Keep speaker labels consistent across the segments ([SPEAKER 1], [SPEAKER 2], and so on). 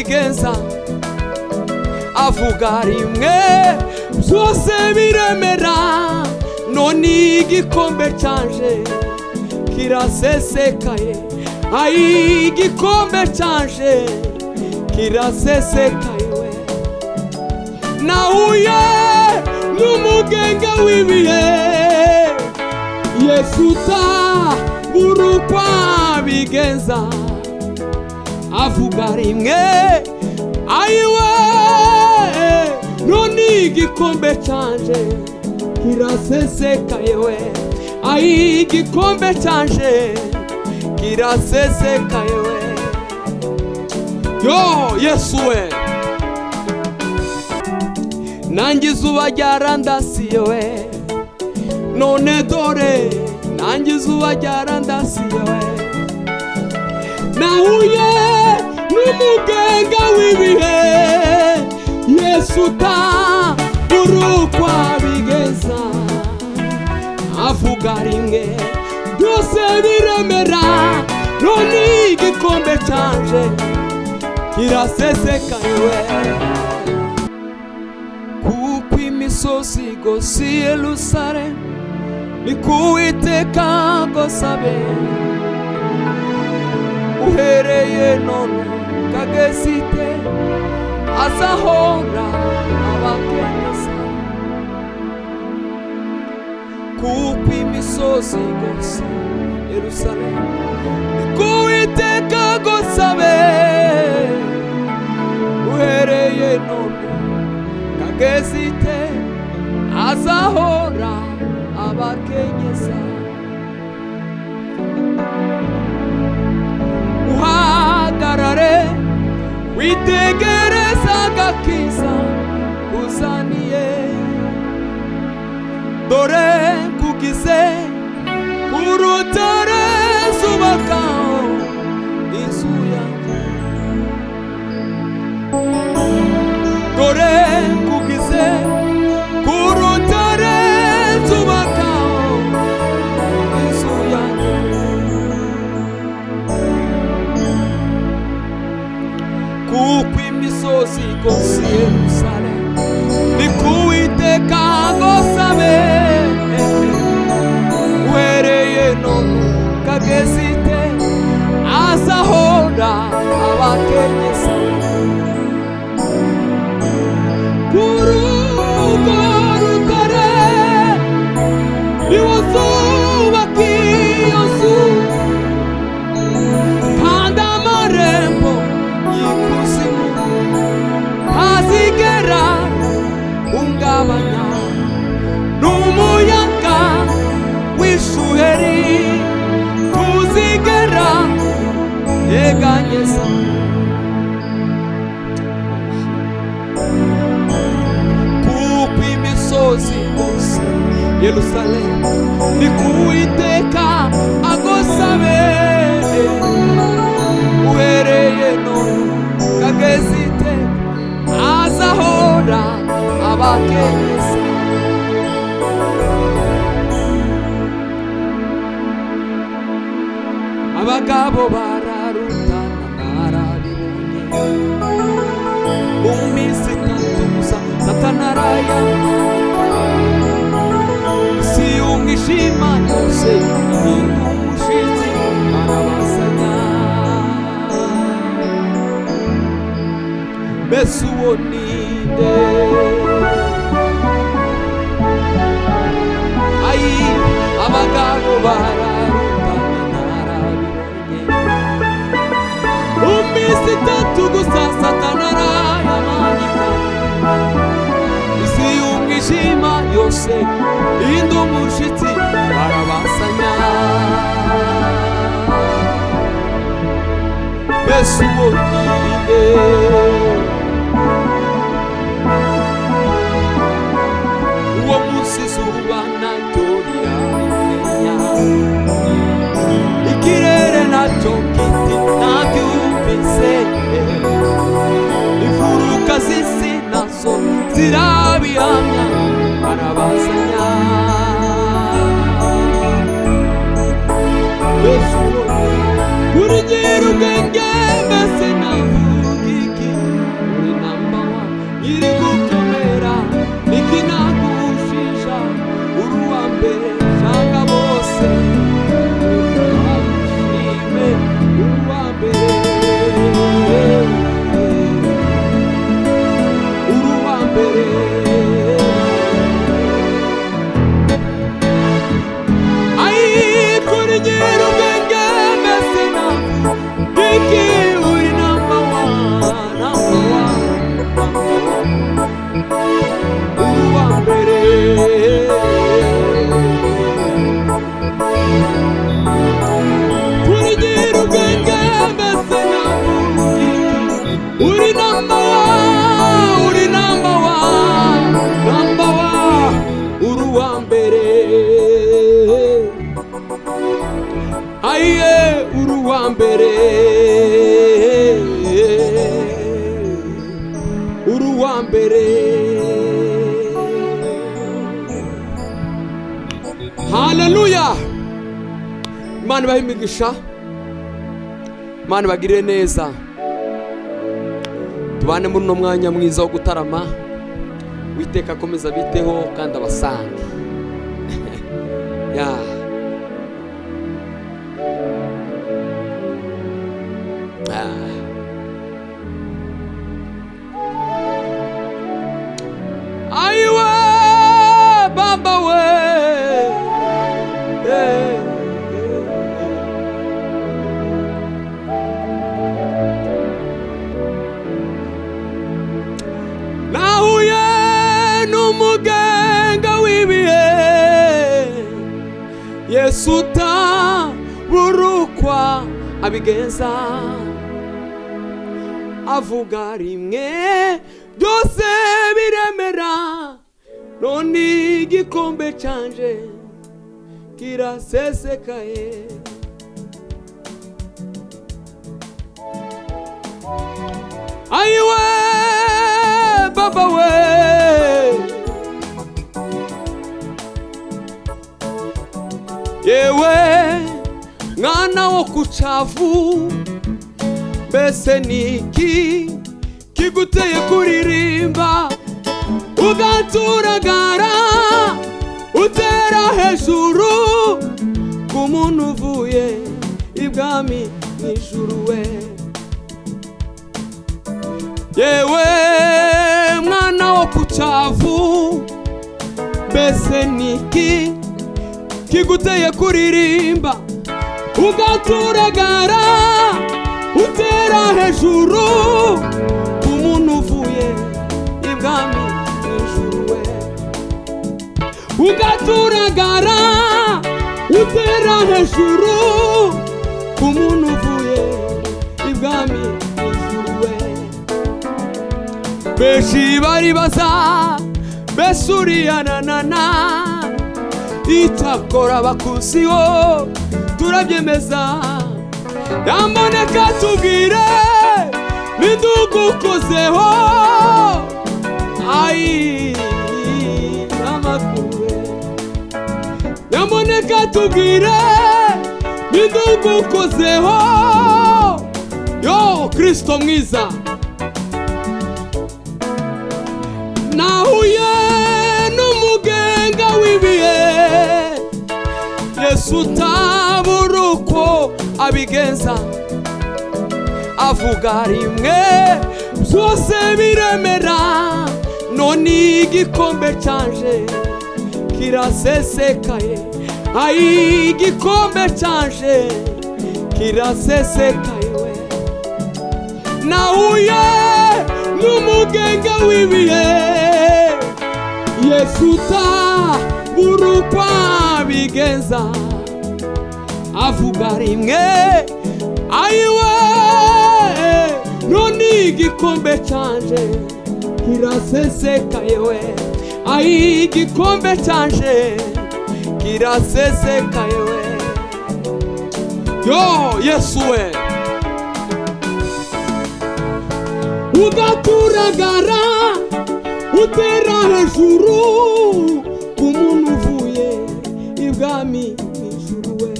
[SPEAKER 1] abigenza, avuga rimwe byose biremera, none igikombe cyanje kirasesekaye. Ai, igikombe cyanje kirasesekaye we. Nahuye n'umugenge w'ibihe, Yesu utaburukwa abigenza, avuga rimwe ayiwe, none igikombe cyanje kirasesekaye we. Ai, igikombe cyanje kirasesekaye we. Yo Yesu we, nanjye izuba ryarandasiye we, none dore nanjye izuba ryarandasiye we. Nahuye n'umugenge w'ibihe, Yesu utaburukwa abigenza, avuga rimwe byose biremera, none igikombe cyanje kirasesekaye we. Kuko imisozi igose Yerusalemu, ni ku Uwiteka ngosabe, uhereye none kageze ite, azahora abakenyeza. Kuko imisozi igose Yerusalemu, ni ku Uwiteka ngosabe, uhereye none kageze ite, azahora abakenyeza. Uhagarare witegereza agakiza kuzaniye, dore kugize ku rutare zubakaho inzu yanjye. Dore kugize ku rutare zubakaho inzu yanjye. Kuko imisozi igose Yerusalemu, ni ku Uwiteka ngosabe, uhereye none kageze ite, azahora abakenyeza. Kurugo rutare niwo zubaka iyo nzu, kandi amarembo y'ikuzimu ntazigera hungabanya, n'umuyaga w'ishuheri tuzigera yeganyeza. Kuko imisozi igose Yerusalemu, ni ku Uwiteka ngosabe, uhereye none kageze ite, azahora abakenyeza. Abagabo bararutana narabibonye, mu minsi itatu gusa Satani arayamanika, isi y'umwijima yose ihinda umushyitsi arabasanya. Mbese uwo ni nde? Ai, abagabo bararutana narabibonye, mu minsi itatu gusa Satani arayamanika, isi y'umwijima yose ihinda umushyitsi arabasanya. Mbese uwo ni nde? Uwo munsi izuba naryo rirabimenya, ikirere nacyo kiti nabyumvise, imfuruka z'isi nazo zirabihamya, arabasanya. Mbese uwo ni buri nyir'ubwenge, mbese navuga iki? mbere, aye uri uwa mbere, uri uwa mbere. Haleluya. Imana ibahe imigisha, Imana ibagirire neza, tubane muri uno mwanya mwiza wo gutarama. Uwiteka akomeza biteho kandi abasange. Ya aiwe baba we, nahuye n'umugenga w'ibihe, Yesu utaburukwa abigenza, avuga rimwe byose biremera, none igikombe canje kirasesekaye. Aiwe baba we, yewe mwana wo kucavu, mbese niki kiguteye kuririmba ugaturagara utera hejuru ku muntu uvuye ibwami mw'ijuru we? Yewe mwana wo kucavu, mbese niki kiguteye kuririmba ugaturagara utera hejuru ku muntu uvuye ibwami mw'ijuru we? Ugaturagara utera hejuru ku muntu uvuye ibwami mw'ijuru we? Benshi baribaza, mbese uriya nanana, icyakora bakuziho turabyemeza. Nyamuneka tubwire nidugukozeho, ayi amakuru. Nyamuneka tubwire nidugukozeho, yo Kristo mwiza. Nahuye n'umugenga w'ibihe, Yesu utaburuko abigenza, avuga rimwe byose biremera, none igikombe canje kirasesekaye. Ayi igikombe canje kirasesekaye we. Nahuye n'umugenga w'ibihe, Yesu utaburukwa abigenza, avuga rimwe, ayiwe none igikombe canje kirasesekaye we. Ayi igikombe canje kirasesekaye we. Yo Yesu we, ugaturagara utera hejuru ku muntu uvuye ibwami mw'ijuru we?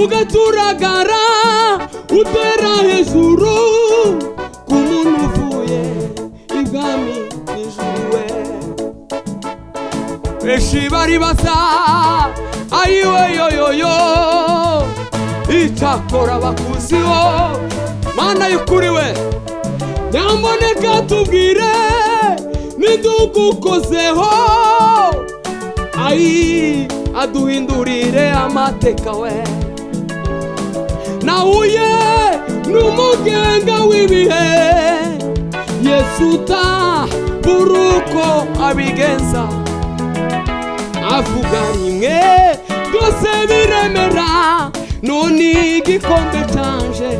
[SPEAKER 1] Ugaturagara utera hejuru ku muntu uvuye ibwami mw'ijuru we? Benshi baribaza, ayiwe yoyoyo, icyakora bakuziho, Mana y'ukuri we. Nyamuneka tubwire nidugukozeho, ayi aduhindurire amateka we. Nahuye n'umugenga w'ibihe, Yesu utaburuko abigenza, avuga rimwe byose biremera, none igikombe canje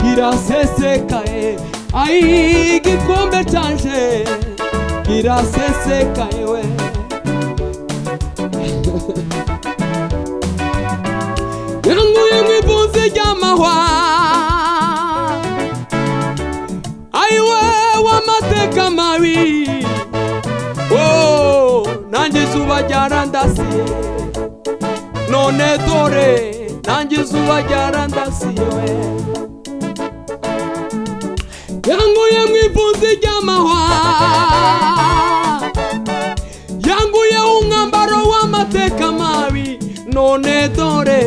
[SPEAKER 1] kirasesekaye. Ayi igikombe canje kirasesekaye we. yanguye mw'ivunzi ry'amahwa ayiwe w'amateka mabi nanjye izuba ryarandasiye none dore nanjye izuba ryarandasiye yanguye mw'ivunzi ry'amahwa yanguye umwambaro w'amateka mabi none dore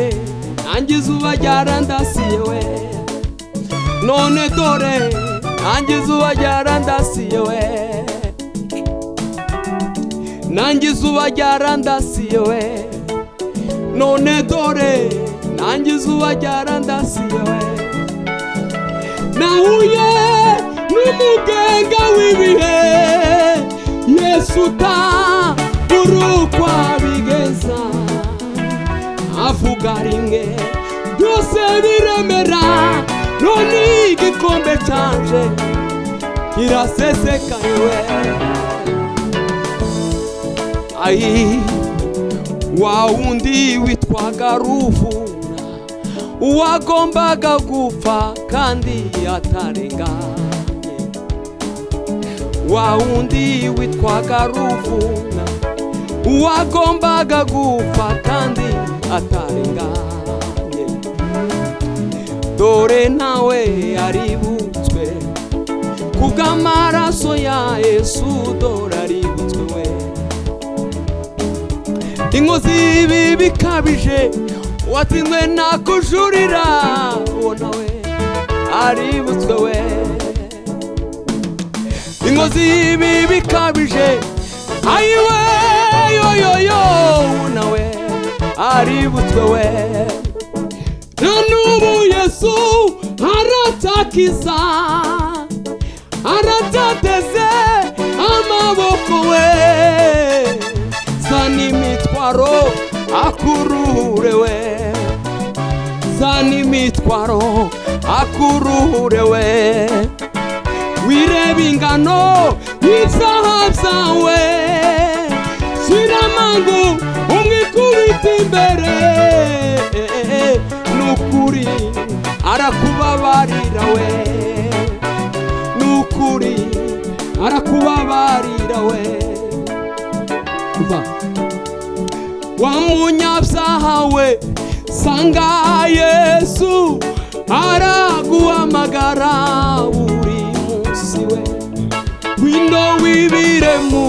[SPEAKER 1] nanjye izuba ryarandasiye none dore nanjye izuba ryarandasiye nanjye izuba ryarandasiye none dore nanjye izuba ryarandasiye nahuye n'umugenga w'ibihe Yesu urukwa bigeza avuga rimwe byose biremera none igikombe canje kirasesekaye ai wa wundi witwaga Ruvuna uwagombaga gupfa kandi atarenganye wa wundi witwaga Ruvuna uwagombaga gupfa kandi atarenganye dore nawe aributswe kubw'amaraso ya Yesu dore aributswe inkozi ibi bikabije watsinzwe nakujurira uwo nawe aributswe inkozi ibi bikabije ayiwe yoyoyo nawe aributswe none ubu Yesu aratakiza aratateze amaboko zana imitwaro akururewe zana imitwaro akururewe wireba ingano y'ibyaha byawe shira amangu umwikubita imbere nukuri arakubabarira nukuri arakubabarira wa munyabyaha sanga Yesu araguhamagara buri munsi wino wibire mu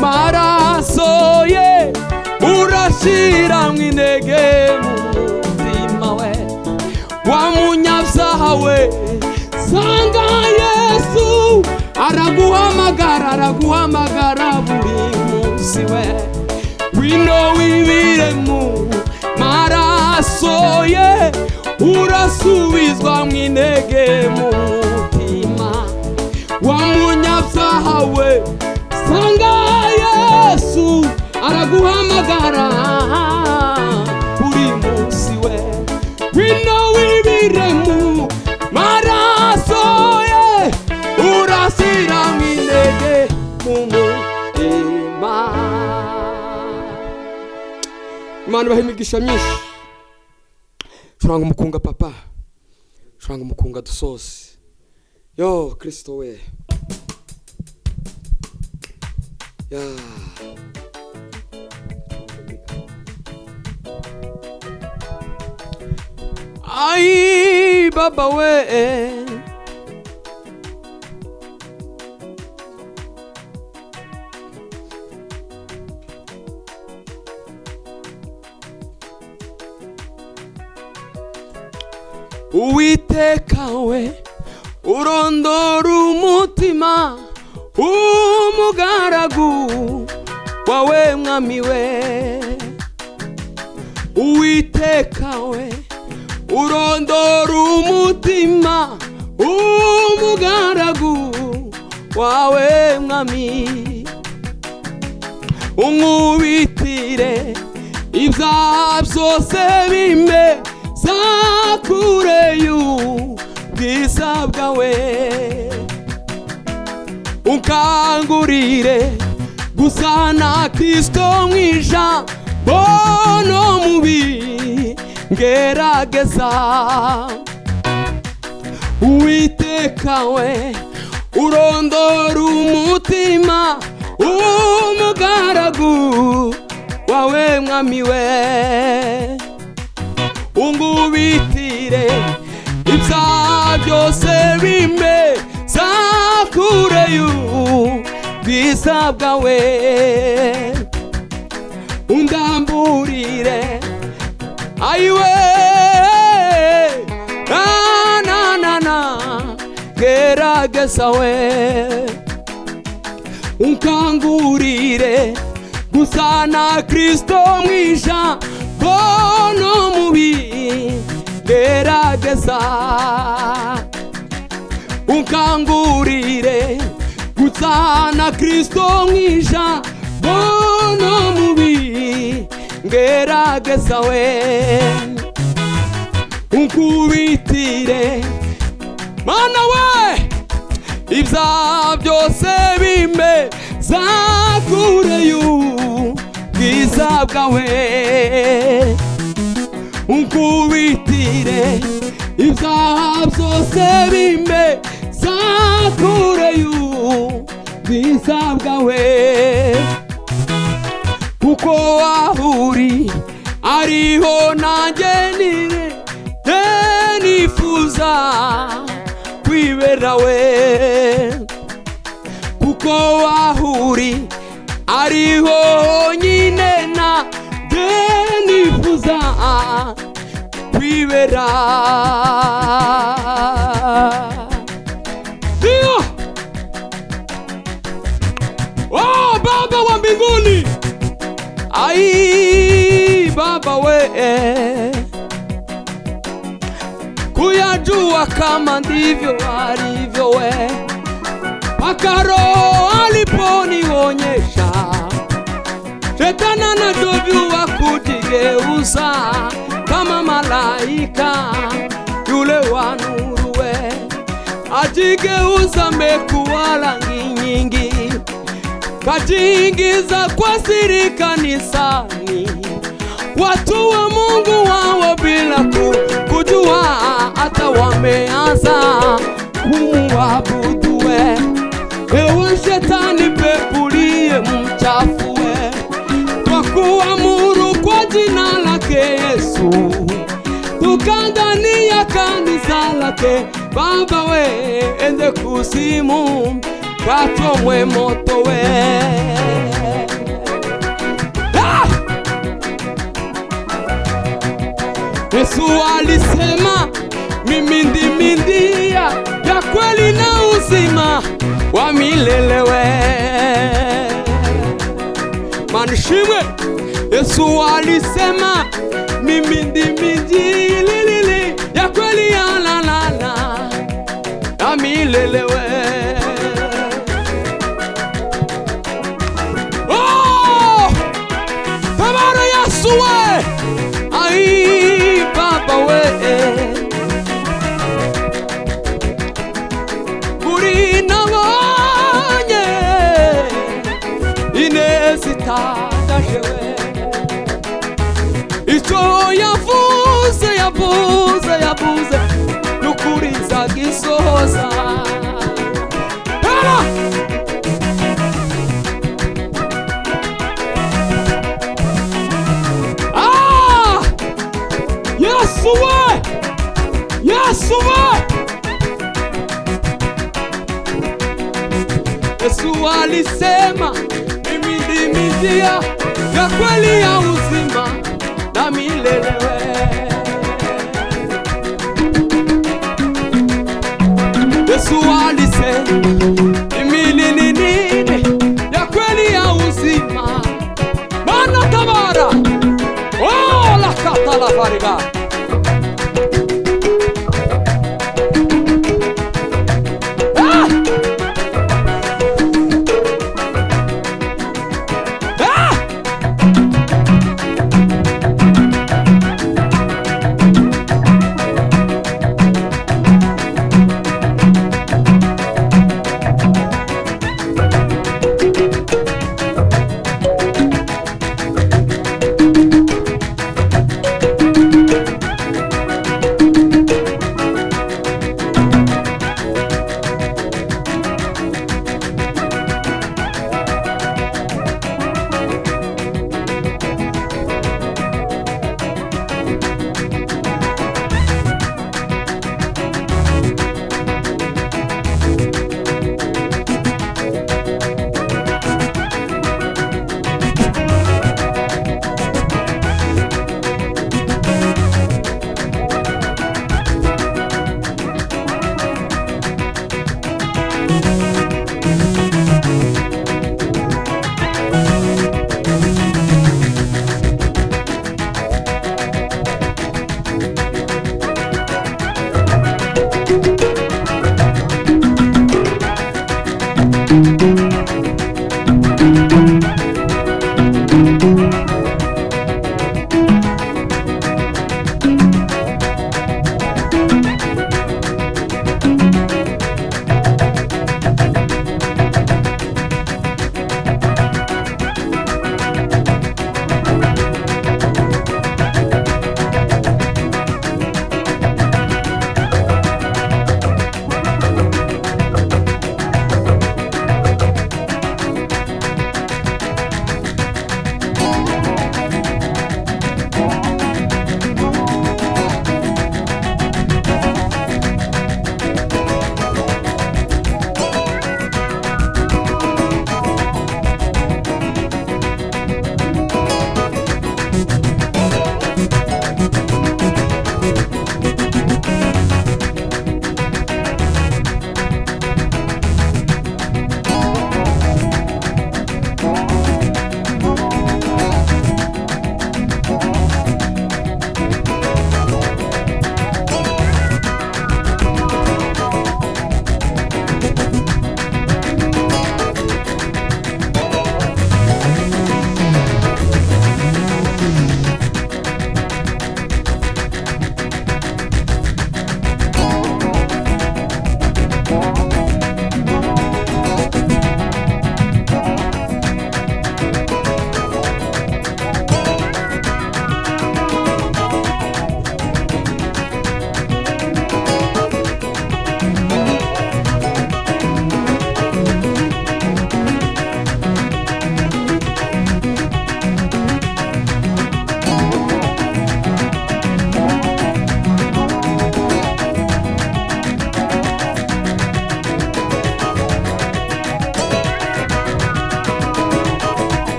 [SPEAKER 1] maraso ye urashira mw'intege mu mutima wa munyabyaha sanga Yesu araguhamagara buri munsi wino wibire mu maraso ye urasubizwa mw'intege mu mutima wa munyabyaha sanga Yesu araguhamagara buri munsi wino wibire mu maraso ye urasira mw'intege mu mutima. Imana ibahe imigisha myinshi. Curanga umukunga papa, curanga umukunga dusoze. Yo Kristo we ya ai baba we Uwiteka we urondora umutima umugaragu wawe mwami we Uwiteka we urondora umutima umugaragu wawe mwami umubitire ibyaha byose bime sakureyu bwiza bwawe ukangurire gusa na Kristo mwisha bono mubi ngerageza. Uwiteka we urondora umutima umugaragu wawe mwami we, ungubitire ibyaha byose bimeza kure y'ubwiza bwawe, undamburire ayiwe gerageza we, unkangurire gusa na Kristo mwisha bono mubi gerageza, unkangurire gusa na Kristo mwisha bono mubi gerageza we, unkubitire mana we ibyaha byose bimeza kure y'ubwiza bwawe, unkubitire ibyaha byose bimeza kure y'ubwiza bwawe, kuko ahuri ariho nanjye nifuza kwibera we, kuko ahuri ariho nyine nanjye nifuza kwibera. Ndio oh Baba wa mbinguni, ai Baba we, kuyajua kama ndivyo alivyo we, mpaka Roho aliponionyesha Shetani anajua kujigeuza kama malaika yule wa nuru we, ajigeuza mekuwa rangi nyingi, kajiingiza kwa siri kanisani, watu wa Mungu wao bila kujua, hata wameanza kumuabudu we. Ewe Shetani pepulie mchafu we, twakuamuru kwa jina lake Yesu, tukandani ya kanisa lake Baba we, ende kuzimu katomwe moto we. Yesu alisema mimi ndimi njia ya kweli na uzima wa milele we. Manishimwe. Yesu alisema mimi ndimi njia ya kweli ya ya milele we. Oh! Tabara Yesu we. Ai Baba we, kuri nabonye ineza itangaje we, icyo yavuze nukuri nzagisohoza. Yesu we, Yesu alisema mimi ndimi njia ya kweli ya uzima na milele we. Yesu alisema mimi nini ya kweli ya uzima. Mana tabara oh la kata la fariga. Bwana.